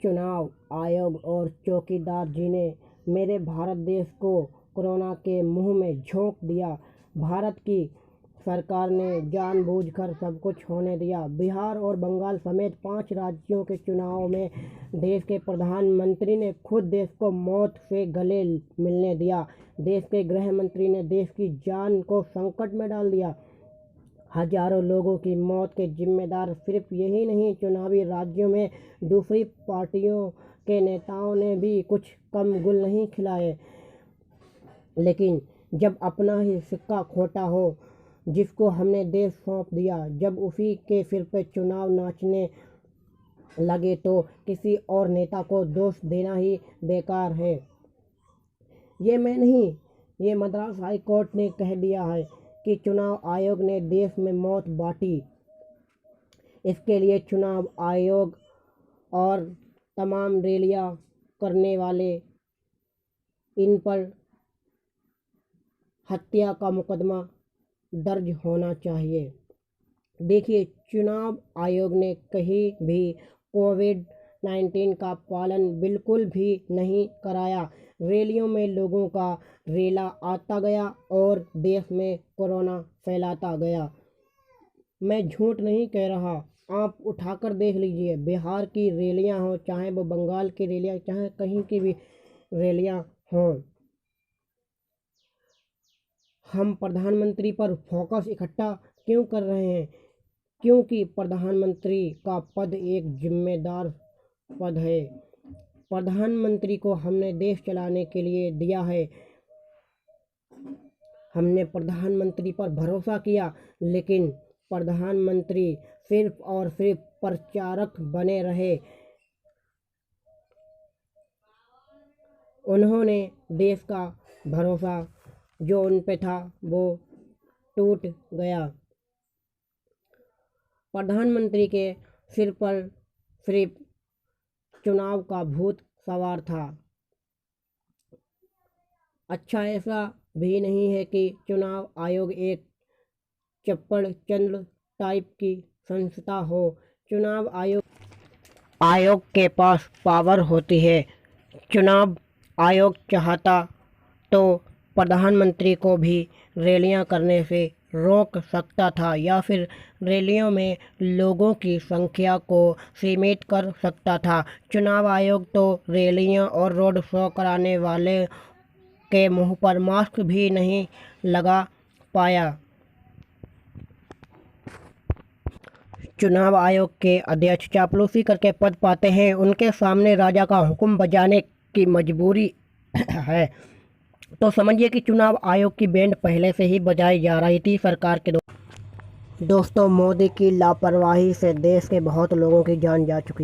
चुनाव आयोग और चौकीदार जी ने मेरे भारत देश को कोरोना के मुंह में झोंक दिया। भारत की सरकार ने जानबूझकर सब कुछ होने दिया। बिहार और बंगाल समेत 5 राज्यों के चुनावों में देश के प्रधानमंत्री ने खुद देश को मौत से गले मिलने दिया। देश के गृह मंत्री ने देश की जान को संकट में डाल दिया। हजारों लोगों की मौत के जिम्मेदार सिर्फ यही नहीं, चुनावी राज्यों में दूसरी पार्टियों के नेताओं ने भी कुछ कम गुल नहीं खिलाए। लेकिन जब अपना ही सिक्का खोटा हो, जिसको हमने देश सौंप दिया, जब उसी के सिर पे चुनाव नाचने लगे, तो किसी और नेता को दोष देना ही बेकार है। ये मैं नहीं, ये मद्रास हाई कोर्ट ने कह दिया है कि चुनाव आयोग ने देश में मौत बांटी। इसके लिए चुनाव आयोग और तमाम रैलियां करने वाले, इन पर हत्या का मुकदमा दर्ज होना चाहिए। देखिए, चुनाव आयोग ने कहीं भी कोविड-19 का पालन बिल्कुल भी नहीं कराया। रैलियों में लोगों का रेला आता गया और देश में कोरोना फैलाता गया। मैं झूठ नहीं कह रहा, आप उठाकर देख लीजिए। बिहार की रैलियां हों, चाहे वो बंगाल की रैलियां, चाहे कहीं की भी रैलियां हों, हम प्रधानमंत्री पर फोकस इकट्ठा क्यों कर रहे हैं? क्योंकि प्रधानमंत्री का पद एक जिम्मेदार पद है। प्रधानमंत्री को हमने देश चलाने के लिए दिया है। हमने प्रधानमंत्री पर भरोसा किया, लेकिन प्रधानमंत्री सिर्फ और सिर्फ प्रचारक बने रहे। उन्होंने देश का भरोसा जो उन पे था वो टूट गया। प्रधानमंत्री के सिर पर सिर्फ चुनाव का भूत सवार था। अच्छा, ऐसा भी नहीं है कि चुनाव आयोग एक चप्पड़ चंद टाइप की संस्था हो। चुनाव आयोग के पास पावर होती है। चुनाव आयोग चाहता तो प्रधानमंत्री को भी रैलियां करने से रोक सकता था, या फिर रैलियों में लोगों की संख्या को सीमित कर सकता था। चुनाव आयोग तो रैलियां और रोड शो कराने वाले के मुंह पर मास्क भी नहीं लगा पाया। चुनाव आयोग के अध्यक्ष चापलूसी करके पद पाते हैं, उनके सामने राजा का हुक्म बजाने की मजबूरी है। तो समझिए कि चुनाव आयोग की बैंड पहले से ही बजाई जा रही थी सरकार के दोस्तों, मोदी की लापरवाही से देश के बहुत लोगों की जान जा चुकी।